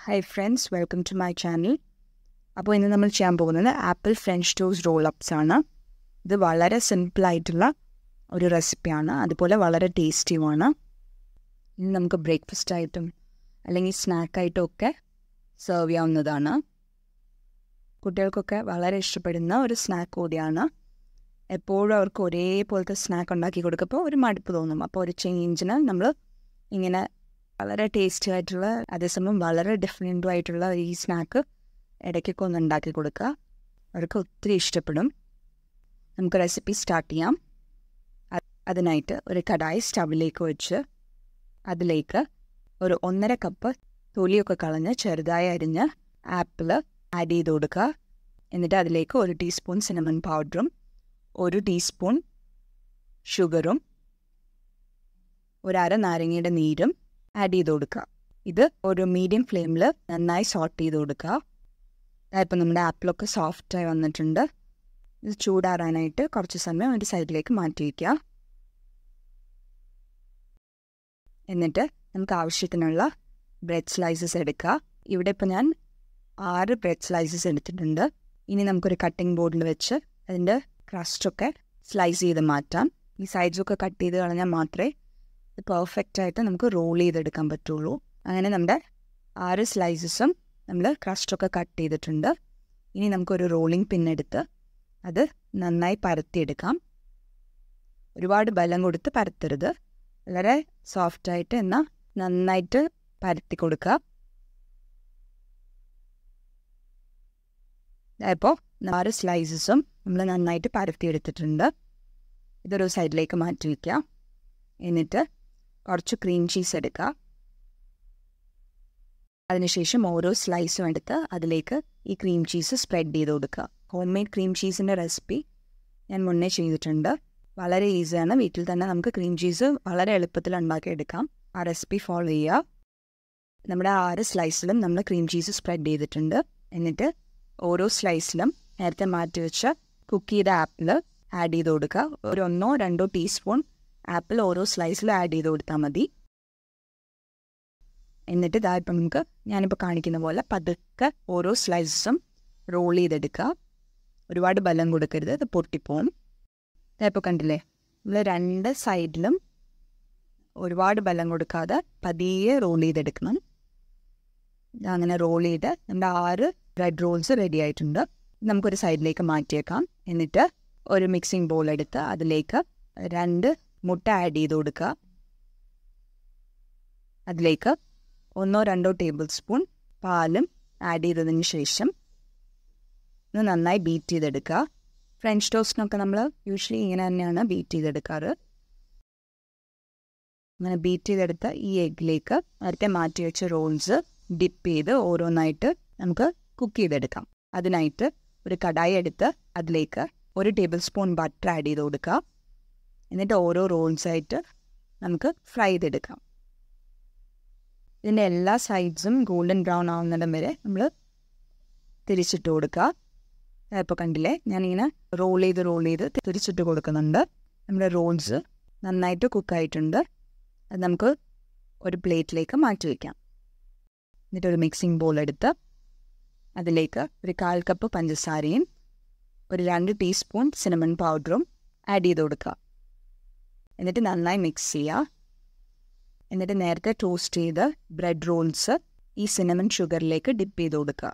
Hi friends, welcome to my channel. അപ്പോൾ ഇന്ന് നമ്മൾ ചെയ്യാൻ പോകുന്നത് apple French toast roll ups ആണ്. ഇത് വളരെ സിമ്പിളായിട്ടുള്ള ഒരു റെസിപ്പിയാണ്, അതുപോലെ വളരെ ടേസ്റ്റിയുമാണ്. ഇനി നമുക്ക് ബ്രേക്ക്ഫാസ്റ്റ് ആയിട്ടും അല്ലെങ്കിൽ സ്നാക്കായിട്ടും ഒക്കെ സെർവ് ചെയ്യാവുന്നതാണ്. കുട്ടികൾക്കൊക്കെ വളരെ ഇഷ്ടപ്പെടുന്ന ഒരു സ്നാക്ക് കൂടിയാണ്. എപ്പോഴും അവർക്ക് ഒരേപോലത്തെ സ്നാക്ക് ഉണ്ടാക്കി കൊടുക്കുമ്പോൾ ഒരു മടുപ്പ് തോന്നും. അപ്പോൾ ഒരു ചേഞ്ചിന് നമ്മൾ ഇങ്ങനെ വളരെ ടേസ്റ്റി ആയിട്ടുള്ള, അതേസമയം വളരെ ഡിഫറെൻറ്റും ആയിട്ടുള്ള ഈ സ്നാക്ക് ഇടയ്ക്കൊക്കെ ഒന്ന് ഉണ്ടാക്കി കൊടുക്കുക. അവർക്ക് ഒത്തിരി ഇഷ്ടപ്പെടും. നമുക്ക് റെസിപ്പി സ്റ്റാർട്ട് ചെയ്യാം. അതിനായിട്ട് ഒരു കടായി സ്റ്റവിലേക്ക് വെച്ച് അതിലേക്ക് ഒരു 1.5 കപ്പ് തൊലിയൊക്കെ കളഞ്ഞ് ചെറുതായി അരിഞ്ഞ് ആപ്പിൾ ആഡ് ചെയ്ത് കൊടുക്കുക. എന്നിട്ട് അതിലേക്ക് 1 ടീസ്പൂൺ സിനമൺ പൗഡറും 1 ടീസ്പൂൺ ഷുഗറും 1/2 നാരങ്ങയുടെ നീരും ആഡ് ചെയ്ത് കൊടുക്കുക. ഇത് ഒരു മീഡിയം ഫ്ലെയിമിൽ നന്നായി സോട്ട് ചെയ്ത് കൊടുക്കുക. ഇപ്പം നമ്മുടെ ആപ്പിളൊക്കെ സോഫ്റ്റായി വന്നിട്ടുണ്ട്. ഇത് ചൂടാറാനായിട്ട് കുറച്ച് സമയം ഒരു സൈഡിലേക്ക് മാറ്റി വയ്ക്കുക. എന്നിട്ട് നമുക്ക് ആവശ്യത്തിനുള്ള ബ്രെഡ് സ്ലൈസസ് എടുക്കുക. ഇവിടെ ഇപ്പോൾ ഞാൻ 6 ബ്രെഡ് സ്ലൈസസ് എടുത്തിട്ടുണ്ട്. ഇനി നമുക്കൊരു കട്ടിംഗ് ബോർഡിൽ വെച്ച് അതിൻ്റെ ക്രസ്റ്റൊക്കെ സ്ലൈസ് ചെയ്ത് മാറ്റാം. ഈ സൈഡ്സൊക്കെ കട്ട് ചെയ്ത് കളഞ്ഞാൽ മാത്രമേ ഇത് പെർഫെക്റ്റായിട്ട് നമുക്ക് റോൾ ചെയ്തെടുക്കാൻ പറ്റുള്ളൂ. അങ്ങനെ നമ്മുടെ 6 സ്ലൈസസും നമ്മൾ ക്രസ്റ്റൊക്കെ കട്ട് ചെയ്തിട്ടുണ്ട്. ഇനി നമുക്കൊരു റോളിംഗ് പിന്നെടുത്ത് അത് നന്നായി പരത്തിയെടുക്കാം. ഒരുപാട് ബലം കൊടുത്ത് പരത്തരുത്, വളരെ സോഫ്റ്റായിട്ട് എന്നാൽ നന്നായിട്ട് പരത്തി കൊടുക്കുക. അപ്പോൾ 6 സ്ലൈസസും നമ്മൾ നന്നായിട്ട് പരത്തിയെടുത്തിട്ടുണ്ട്. ഇതൊരു സൈഡിലേക്ക് മാറ്റി വയ്ക്കുക. എന്നിട്ട് കുറച്ച് ക്രീം ചീസ് എടുക്കുക. അതിനുശേഷം ഓരോ സ്ലൈസും എടുത്ത് അതിലേക്ക് ഈ ക്രീം ചീസ് സ്പ്രെഡ് ചെയ്ത് കൊടുക്കുക. ഹോം മെയ്ഡ് ക്രീം ചീസിൻ്റെ റെസിപ്പി ഞാൻ മുന്നേ ചെയ്തിട്ടുണ്ട്. വളരെ ഈസിയാണ്. വീട്ടിൽ തന്നെ നമുക്ക് ക്രീം ചീസ് വളരെ എളുപ്പത്തിൽ ഉണ്ടാക്കിയെടുക്കാം. ആ റെസിപ്പി ഫോളോ ചെയ്യുക. നമ്മുടെ 6 സ്ലൈസിലും നമ്മൾ ക്രീം ചീസ് സ്പ്രെഡ് ചെയ്തിട്ടുണ്ട്. എന്നിട്ട് ഓരോ സ്ലൈസിലും നേരത്തെ മാറ്റി വെച്ച കുക്ക് ചെയ്ത ആപ്പിൾ ആഡ് ചെയ്ത് കൊടുക്കുക. ഒരു 1-2 ടീസ്പൂൺ ആപ്പിൾ ഓരോ സ്ലൈസിലും ആഡ് ചെയ്ത് കൊടുത്താൽ മതി. എന്നിട്ട് ഇതായപ്പോൾ നമുക്ക് ഞാനിപ്പോൾ കാണിക്കുന്ന പോലെ പതുക്കെ ഓരോ സ്ലൈസസും റോൾ ചെയ്തെടുക്കുക. ഒരുപാട് ബലം കൊടുക്കരുത്, ഇത് പൊട്ടിപ്പോവും. ഇതായപ്പോൾ കണ്ടില്ലേ, നമ്മൾ 2 സൈഡിലും ഒരുപാട് ബലം കൊടുക്കാതെ പതിയെ റോൾ ചെയ്തെടുക്കണം. അങ്ങനെ റോൾ ചെയ്ത് നമ്മുടെ 6 ബ്രെഡ് റോൾസ് റെഡി ആയിട്ടുണ്ട്. നമുക്കൊരു സൈഡിലേക്ക് മാറ്റിയേക്കാം. എന്നിട്ട് ഒരു മിക്സിംഗ് ബൗൾ എടുത്ത് അതിലേക്ക് 2 മുട്ട ആഡ് ചെയ്ത് കൊടുക്കുക. അതിലേക്ക് 1-2 ടേബിൾ സ്പൂൺ പാലും ആഡ് ചെയ്തതിന് ശേഷം ഇത് നന്നായി ബീറ്റ് ചെയ്തെടുക്കുക. ഫ്രഞ്ച് ടോസ്റ്റിനൊക്കെ നമ്മൾ യൂഷ്വലി ഇങ്ങനെ തന്നെയാണ് ബീറ്റ് ചെയ്തെടുക്കാറ്. അങ്ങനെ ബീറ്റ് ചെയ്തെടുത്ത ഈ എഗ്ഗിലേക്ക് നേരത്തെ മാറ്റി വെച്ച റോൾസ് ഡിപ്പ് ചെയ്ത് ഓരോന്നായിട്ട് നമുക്ക് കുക്ക് ചെയ്തെടുക്കാം. അതിനായിട്ട് ഒരു കടായി എടുത്ത് അതിലേക്ക് 1 ടേബിൾ സ്പൂൺ ബട്ടർ ആഡ് ചെയ്ത് കൊടുക്കുക. എന്നിട്ട് ഓരോ റോൾസായിട്ട് നമുക്ക് ഫ്രൈ ചെയ്തെടുക്കാം. ഇതിൻ്റെ എല്ലാ സൈഡ്സും ഗോൾഡൻ ബ്രൗൺ ആവുന്നിടം വരെ നമ്മൾ തിരിച്ചിട്ട് കൊടുക്കുക. ഇപ്പോൾ കണ്ടില്ലേ, ഞാനിങ്ങനെ റോൾ ചെയ്ത് തിരിച്ചിട്ട് കൊടുക്കുന്നുണ്ട്. നമ്മുടെ റോൾസ് നന്നായിട്ട് കുക്കായിട്ടുണ്ട്. അത് നമുക്ക് ഒരു പ്ലേറ്റിലേക്ക് മാറ്റി വയ്ക്കാം. എന്നിട്ടൊരു മിക്സിംഗ് ബൗൾ എടുത്ത് അതിലേക്ക് ഒരു 1/4 കപ്പ് പഞ്ചസാരയും 2 ടീസ്പൂൺ സിനമൺ പൗഡറും ആഡ് ചെയ്ത് കൊടുക്കുക. എന്നിട്ട് നന്നായി മിക്സ് ചെയ്യുക. എന്നിട്ട് നേരത്തെ ടോസ്റ്റ് ചെയ്ത് ബ്രെഡ് റോൾസ് ഈ സിനമൺ ഷുഗറിലേക്ക് ഡിപ്പ് ചെയ്ത് കൊടുക്കുക.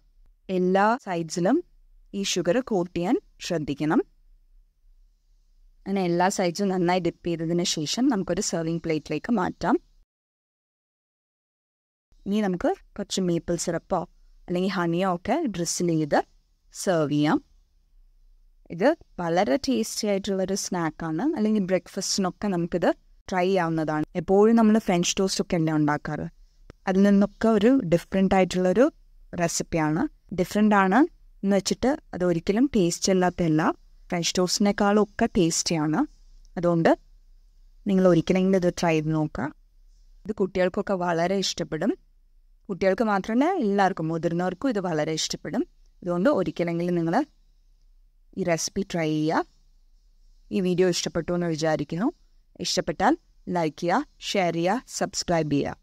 എല്ലാ സൈഡ്സിലും ഈ ഷുഗർ കോട്ട് ചെയ്യാൻ ശ്രദ്ധിക്കണം. അങ്ങനെ എല്ലാ സൈഡ്സും നന്നായി ഡിപ്പ് ചെയ്തതിന് ശേഷം നമുക്കൊരു സെർവിങ് പ്ലേറ്റിലേക്ക് മാറ്റാം. ഇനി നമുക്ക് കുറച്ച് മേപ്പിൾ സിറപ്പോ അല്ലെങ്കിൽ ഹണിയോ ഒക്കെ ഡ്രിസിൽ ചെയ്ത് സെർവ് ചെയ്യാം. ഇത് വളരെ ടേസ്റ്റി ആയിട്ടുള്ളൊരു സ്നാക്കാണ്. അല്ലെങ്കിൽ ബ്രേക്ക്ഫാസ്റ്റിനൊക്കെ നമുക്കിത് ട്രൈ ചെയ്യാവുന്നതാണ്. എപ്പോഴും നമ്മൾ ഫ്രഞ്ച് ടോസ്റ്റൊക്കെ അല്ലേ ഉണ്ടാക്കാറ്. അതിൽ നിന്നൊക്കെ ഒരു ഡിഫറെൻ്റ് ആയിട്ടുള്ളൊരു റെസിപ്പിയാണ്. ഡിഫറെൻ്റ് ആണ് എന്ന് വെച്ചിട്ട് അത് ഒരിക്കലും ടേസ്റ്റ് അല്ലാത്തല്ല. ഫ്രഞ്ച് ടോസ്റ്റിനേക്കാളും ഒക്കെ ടേസ്റ്റിയാണ്. അതുകൊണ്ട് നിങ്ങൾ ഒരിക്കലെങ്കിലും ഇത് ട്രൈ ചെയ്ത് നോക്കുക. ഇത് കുട്ടികൾക്കൊക്കെ വളരെ ഇഷ്ടപ്പെടും. കുട്ടികൾക്ക് മാത്രമല്ല, എല്ലാവർക്കും, മുതിർന്നവർക്കും ഇത് വളരെ ഇഷ്ടപ്പെടും. അതുകൊണ്ട് ഒരിക്കലെങ്കിലും നിങ്ങൾ ഈ റെസിപ്പി ട്രൈ ചെയ്യുക. ഈ വീഡിയോ ഇഷ്ടപ്പെട്ടു എന്ന് വിചാരിക്കുന്നു. ഇഷ്ടപ്പെട്ടാൽ ലൈക്ക് ചെയ്യുക, ഷെയർ ചെയ്യുക, സബ്സ്ക്രൈബ് ചെയ്യുക.